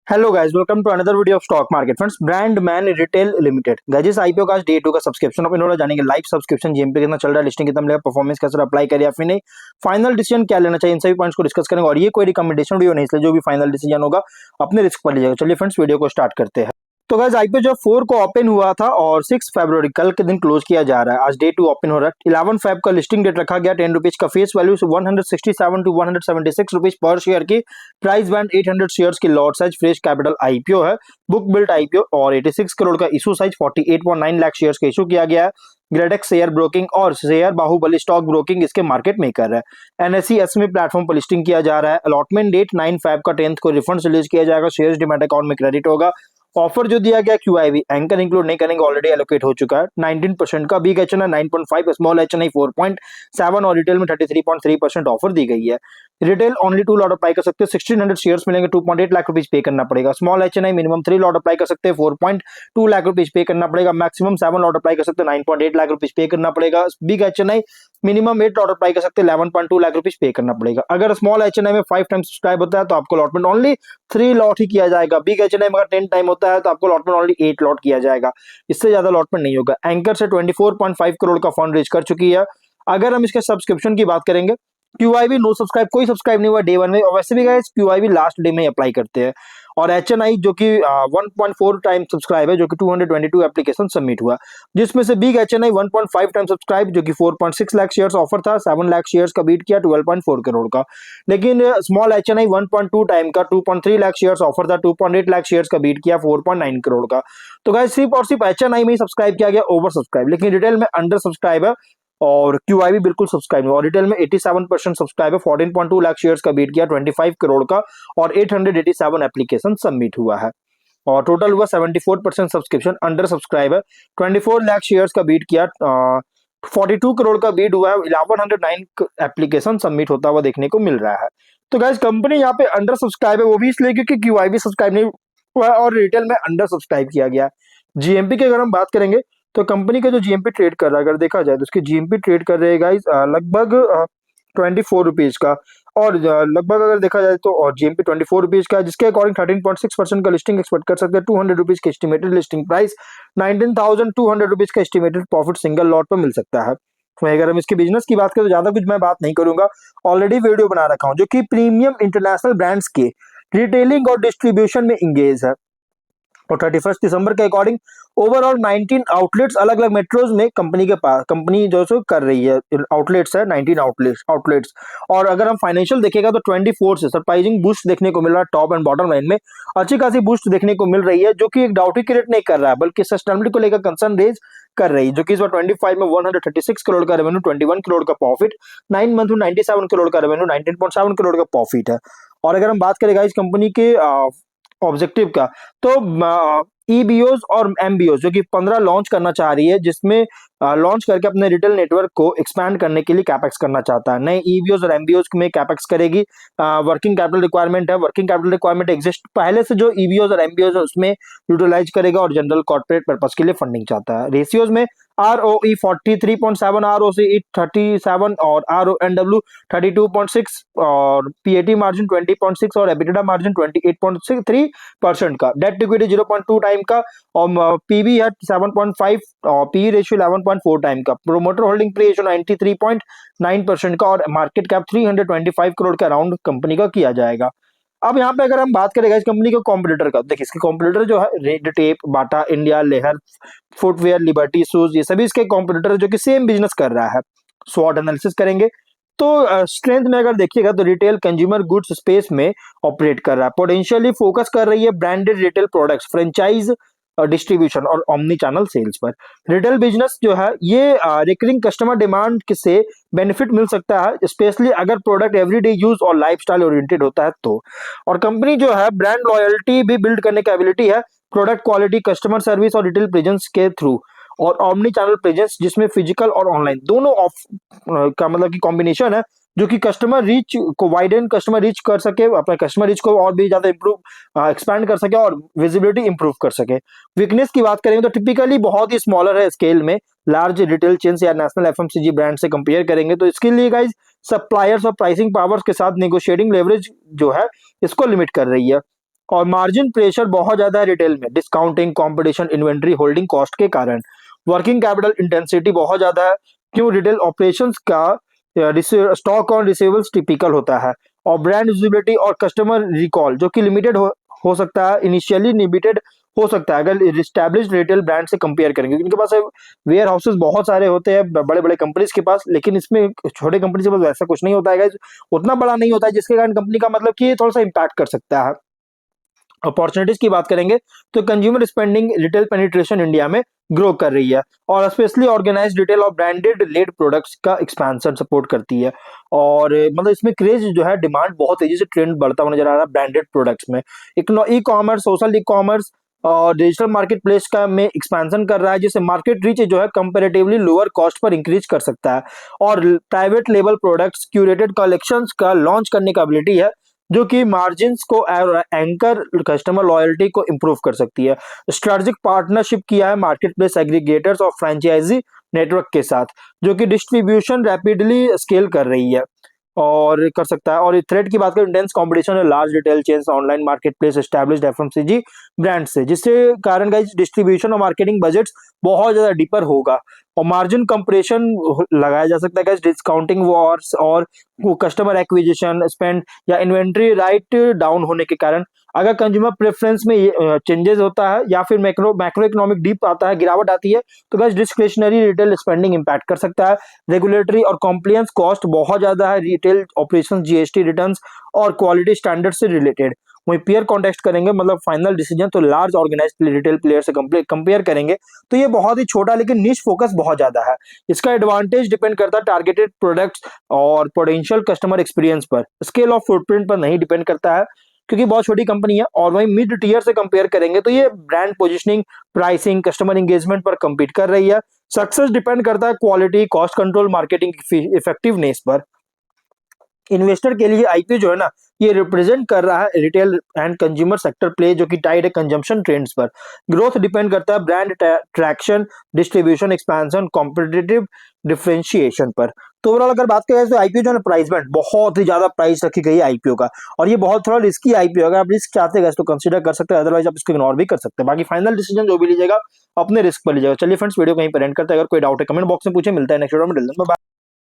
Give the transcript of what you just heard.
Hello guys, welcome to another video of stock market friends. Brandman Retail Limited guys, IPO का आज day 2 का subscription open हो रहा है। जानेंगे लाइव सब्सक्रिप्शन जीएमपी कितना चल रहा है, लिस्टिंग कितना मिलेगा, परफॉर्मेंस कैसे अप्लाई करें या फिर नहीं, फाइनल डिसीजन क्या लेना चाहिए, इन सभी पॉइंट्स को डिस्कस करेंगे। और ये कोई रिकमेंडेशन वीडियो नहीं, इसलिए जो भी फाइनल डिसीजन होगा अपने रिस्क पर लीजिएगा। चलिए फ्रेंड्स, वीडियो को स्टार्ट करते हैं। तो गाइस, आईपीओ जो 4 को ओपन हुआ था और 6 फरवरी कल के दिन क्लोज किया जा रहा है। आज डे 2 ओपन हो रहा है। 11 फेब का लिस्टिंग डेट रखा गया। 10 रुपीज का फेस वैल्यू 167 टू 176 रुपीज पर शेयर की। प्राइस बैंड 800 शेयर्स की। Lot size fresh capital IPO है। बुक बिल्ट आईपीओ और 86 करोड़ का इशू साइज 48.9 लाख शेयर्स का इशू किया गया है। ग्रेडेक्स शेयर ब्रोकिंग और शेयर बाहुबली स्टॉक ब्रोकिंग इसके मार्केट मेकर है। एनएससी एसएमई प्लेटफॉर्म पर लिस्टिंग किया जा रहा है। अलॉटमेंट डेट 9 फेब का 10th को रिफंड रिलीज किया जाएगा। शेयर्स डीमैट अकाउंट में क्रेडिट होगा। ऑफर जो दिया गया क्यूआईबी एंकर इंक्लूड नहीं करेंगे, ऑलरेडी एलोकेट हो चुका है। 19% का, बिग एचएनआई 9.5, स्मॉल एचएनआई 4.7 और रिटेल में 33.3% ऑफर दी गई है। रिटेल ओनली 2 लॉट अप्लाई कर सकते हैं। 1600 शेयर्स मिलेंगे। 2.8 लाख रुपीज पे करना पड़ेगा। Small HNI minimum 3 lot apply कर सकते हैं। 4.2 लाख रुपीज पे करना पड़ेगा। मैक्सिमम 7 लॉट अप्लाई कर सकते हैं। 9.8 लाख रुपीज पे करना पड़ेगा। Big HNI minimum 8 lot apply कर सकते हैं। 11.2 लाख रुपीज पे करना पड़ेगा। अगर स्मॉल एचएनआई में 5 टाइम सब्सक्राइब होता है तो आपको अलॉटमेंट ओनली 3 लॉट ही किया जाएगा। बिग एचएनआई में अगर 10 टाइम होता है तो आपको अलॉटमेंट ओनली 8 लॉट किया जाएगा। इससे ज्यादा अलॉटमेंट नहीं होगा। एंकर से 24.5 करोड़ का फंड रेज कर चुकी है। अगर हम इसके सब्सक्रिप्शन की बात करेंगे, क्यूआईबी नो सब्सक्राइब, कोई सब्सक्राइब नहीं हुआ डे 1 में। और वैसे भी गाइस क्यूआईबी लास्ट डे में अप्लाई करते हैं। और एचएनआई जो कि 1.4 टाइम सब्सक्राइब है, जो कि 222 एप्लीकेशन सबमिट हुआ, जिसमें से बिग एचएनआई 1.5 टाइम सब्सक्राइब जो कि 4.6 लाख शेयर्स ऑफर था। 7 लाख शेयर्स का बीट किया 12.4 करोड़ का। लेकिन स्मॉल एचएनआई 1.2 टाइम का 2.3 लाख शेयर्स ऑफर था। 2.8 लाख शेयर्स का बीट किया 4.9 करोड़ का। तो गाइस सिर्फ और सिर्फ एचएनआई में ही सब्सक्राइब किया गया, ओवर सब्सक्राइब। लेकिन रिटेल में अंडर सब्सक्राइब है और क्यूआईबी बिल्कुल सब्सक्राइब नहीं। और रिटेल में 87% सब्सक्राइब है। 14.2 लाख शेयर्स का बीट किया 25 करोड़ का। और 887 एप्लीकेशन सबमिट हुआ है। और टोटल हुआ 74% सब्सक्रिप्शन। अंडर सब्सक्राइब है। 24 लाख शेयर्स का बीट किया। 42 करोड़ का बीट हुआ है। 1109 एप्लीकेशन सबमिट होता हुआ देखने को मिल रहा है। तो गाइस कंपनी यहाँ पे अंडर सब्सक्राइब है, वो भी इसलिए क्योंकि क्यूआईबी सब्सक्राइब नहीं हुआ है और रिटेल में अंडर सब्सक्राइब किया गया है। जीएमपी की अगर हम बात करेंगे तो कंपनी का जो जीएमपी ट्रेड कर रहा है, अगर देखा जाए तो उसकी जीएमपी ट्रेड कर रहे हैं गाइस लगभग 24 रुपीज का। और लगभग अगर देखा जाए तो और जीएमपी 24 रुपीज का है, जिसके अकॉर्डिंग 13.6% का लिस्टिंग एक्सपेक्ट कर सकते हैं। 200 रुपीज की एस्टिमेटेड लिस्टिंग प्राइस, 19,200 रुपीज का एस्टिमेटेड प्रॉफिट सिंगल लॉट पर मिल सकता है। तो अगर हम इसके बिजनेस की बात करें तो ज्यादा कुछ मैं बात नहीं करूंगा, ऑलरेडी वीडियो बना रखा हूं जो कि प्रीमियम इंटरनेशनल ब्रांड्स के रिटेलिंग और डिस्ट्रीब्यूशन में इंगेज है। और 31 दिसंबर के अकॉर्डिंग ओवरऑल 19 आउटलेट्स अलग अलग मेट्रोज में कंपनी के पास, कंपनी जो सो कर रही है, आउटलेट्स है 19 आउटलेट्स। और अगर हम फाइनेंशियल देखेगा तो 24 से सरप्राइजिंग बूस्ट देखने को मिल रहा है। टॉप एंड बॉटम लाइन में अच्छी खासी बूस्ट देखने को मिल रही है, जो कि एक डाउट ही क्रिएट नहीं कर रहा है, बल्कि सस्टेनेबिलिटी को लेकर कंसर्न रेज कर रही है। जो कि इस बार 25 में 136 करोड़ का रेवेन्यू, 21 करोड़ का प्रॉफिट, 9 मंथ में 97 करोड़ का रेवेन्यू, 19.7 करोड़ का प्रॉफिट है। और अगर हम बात करें इस कंपनी के ऑब्जेक्टिव का, तो ईबीओज और एमबीओज जो कि 15 लॉन्च करना चाह रही है, जिसमें लॉन्च करके अपने रिटेल नेटवर्क को एक्सपैंड करने के लिए कैपेक्स करना चाहता है। नए ईबीओज और एमबीओज में कैपेक्स करेगी। वर्किंग कैपिटल रिक्वायरमेंट है, वर्किंग कैपिटल रिक्वायरमेंट एग्जिस्ट पहले से जो ईबीओज और एमबीओज है उसमें यूटिलाइज करेगा। और जनरल कॉर्पोरेट पर्पस के लिए फंडिंग चाहता है। रेशियोज में ROE 43.7, ROCE 37 और RONW 32.6 और PAT मार्जिन 20.6 और EBITDA मार्जिन 28.3% का। डेट इक्विटी 0.2 टाइम का और पीबी है 7.5 और पी रेशियो 11.4 टाइम का। प्रोमोटर होल्डिंग प्री रेशियो 93.9% का। और मार्केट कैप 325 करोड़ के अराउंड कंपनी का किया जाएगा। अब यहाँ पे अगर हम बात करें इस कंपनी के कॉम्पिटिटर का, देखिए इसके कॉम्पिटिटर जो है red tape, Bata India, Lehar footwear, liberty shoes, ये सभी इसके कॉम्पिटिटर जो कि सेम बिजनेस कर रहा है। स्वॉट एनालिसिस करेंगे तो स्ट्रेंथ में अगर देखिएगा तो रिटेल कंज्यूमर गुड्स स्पेस में ऑपरेट कर रहा है। पोटेंशियली फोकस कर रही है branded retail products, franchise distribution और ओमनी चैनल सेल्स पर। रिटेल बिजनेस जो है ये रिकरिंग कस्टमर डिमांड से बेनिफिट मिल सकता है, स्पेशली अगर प्रोडक्ट एवरीडे यूज और लाइफस्टाइल ओरिएंटेड होता है तो। और कंपनी जो है ब्रांड लॉयल्टी भी बिल्ड करने की एबिलिटी है, प्रोडक्ट क्वालिटी, कस्टमर सर्विस और रिटेल प्रेजेंस के थ्रू। और ओमनी चैनल प्रेजेंस जिसमें फिजिकल और ऑनलाइन दोनों ऑफ का मतलब की कॉम्बिनेशन है, जो कि कस्टमर रीच को वाइडन कस्टमर रीच कर सके, अपने कस्टमर रीच को और भी ज्यादा इंप्रूव एक्सपैंड कर सके और विजिबिलिटी इंप्रूव कर सके। वीकनेस की बात करेंगे तो टिपिकली बहुत ही स्मॉलर है स्केल में, लार्ज रिटेल चेन्स या नेशनल एफएमसीजी ब्रांड से कंपेयर करेंगे तो इसके लिए गाइज सप्लायर्स और प्राइसिंग पावर्स के साथ नेगोशिएटिंग लेवरेज जो है इसको लिमिट कर रही है। और मार्जिन प्रेशर बहुत ज्यादा है रिटेल में, discounting, competition, inventory holding cost के कारण। वर्किंग कैपिटल इंटेंसिटी बहुत ज्यादा है, क्यों, रिटेल ऑपरेशंस का स्टॉक ऑन रिसीवेबल्स टिपिकल होता है। और ब्रांड विजिबिलिटी और कस्टमर रिकॉल जो कि लिमिटेड हो सकता है, इनिशियली लिमिटेड हो सकता है अगर इस्टेब्लिश्ड रिटेल ब्रांड से कंपेयर करेंगे। इनके पास वेयर हाउसेस बहुत सारे होते हैं बड़े बड़े कंपनीज के पास, लेकिन इसमें छोटे कंपनी के पास वैसा कुछ नहीं होता है guys, उतना बड़ा नहीं होता है, जिसके कारण कंपनी का मतलब कि ये थोड़ा सा इम्पैक्ट कर सकता है। अपॉर्चुनिटीज की बात करेंगे तो consumer spending retail penetration India में ग्रो कर रही है, और स्पेशली ऑर्गेनाइज्ड रिटेल और ब्रांडेड लेड प्रोडक्ट्स का एक्सपेंशन सपोर्ट करती है। और मतलब इसमें क्रेज जो है, डिमांड बहुत तेजी से ट्रेंड बढ़ता हुआ नजर आ रहा है ब्रांडेड प्रोडक्ट्स में। E commerce, social e commerce और डिजिटल मार्केट प्लेस का में एक्सपेंशन कर रहा है, जिससे मार्केट रीच जो है comparatively lower cost per increase कर सकता है। और private label products, curated collections का लॉन्च करने का एबिलिटी है, जो कि मार्जिन्स को एंकर कस्टमर लॉयल्टी को इंप्रूव कर सकती है। स्ट्रेटेजिक पार्टनरशिप किया है मार्केट प्लेस एग्रीगेटर्स और फ्रेंचाइजी नेटवर्क के साथ, जो कि डिस्ट्रीब्यूशन रैपिडली स्केल कर रही है और कर सकता है। और थ्रेट की बात करें, इंटेंस कंपटीशन है large retail chains, online market place, established FMCG brand से, जिससे कारण गाइस डिस्ट्रीब्यूशन और मार्केटिंग बजट्स बहुत ज्यादा डीपर होगा। और मार्जिन कंप्रेशन लगाया जा सकता है गाइस, डिस्काउंटिंग वॉर्स और कस्टमर एक्विजिशन स्पेंड या इन्वेंट्री राइट डाउन होने के कारण। अगर कंज्यूमर प्रेफरेंस में चेंजेस होता है या फिर मैक्रो इकोनॉमिक डीप आता है, गिरावट आती है, तो guys discretionary retail spending impact कर सकता है। रेगुलेटरी और कॉम्प्लायंस कॉस्ट बहुत ज्यादा है रिटेल ऑपरेशन, जीएसटी रिटर्न्स और क्वालिटी स्टैंडर्ड से रिलेटेड। वहीं पेयर कॉन्टेक्स्ट करेंगे, मतलब फाइनल डिसीजन तो लार्ज ऑर्गेनाइज्ड रिटेल प्लेयर से कंपेयर करेंगे तो ये बहुत ही छोटा, लेकिन निश फोकस बहुत ज्यादा है। इसका एडवांटेज डिपेंड करता है टारगेटेड प्रोडक्ट्स और पोटेंशियल कस्टमर एक्सपीरियंस पर, स्केल ऑफ फुटप्रिंट पर नहीं डिपेंड करता है, क्योंकि बहुत छोटी कंपनी है। और वहीं मिड टीयर से कंपेयर करेंगे तो ये brand positioning, pricing, customer engagement पर compete कर रही है। सक्सेस डिपेंड करता है quality, cost control, marketing effectiveness पर। इन्वेस्टर के लिए आईपीओ जो है ना, ये रिप्रेजेंट कर रहा है retail and consumer sector play, जो कि टाइड है कंजम्पशन ट्रेंड्स पर। ग्रोथ डिपेंड करता है brand traction, distribution expansion, competitive differentiation पर। तो ओवरऑल अगर बात करें तो आईपीओ जो है ना, प्राइस बैंड बहुत ही ज्यादा प्राइस रखी गई है आईपीओ का, और ये बहुत थोड़ा रिस्की आईपीओ। अगर आप रिस्क चाहते हैं तो कंसीडर कर सकते हैं, अदरवाइज आप इसको इग्नोर भी कर सकते हैं। बाकी फाइनल डिसीजन जो भी लीजिएगा अपने रिस्क पर लीजिएगा। चलिए फ्रेंड्स, वीडियो कहीं पर एंड करते हैं। अगर कोई डाउट है कमेंट बॉक्स में पूछे। मिलता है नेक्स्ट वीडियो में।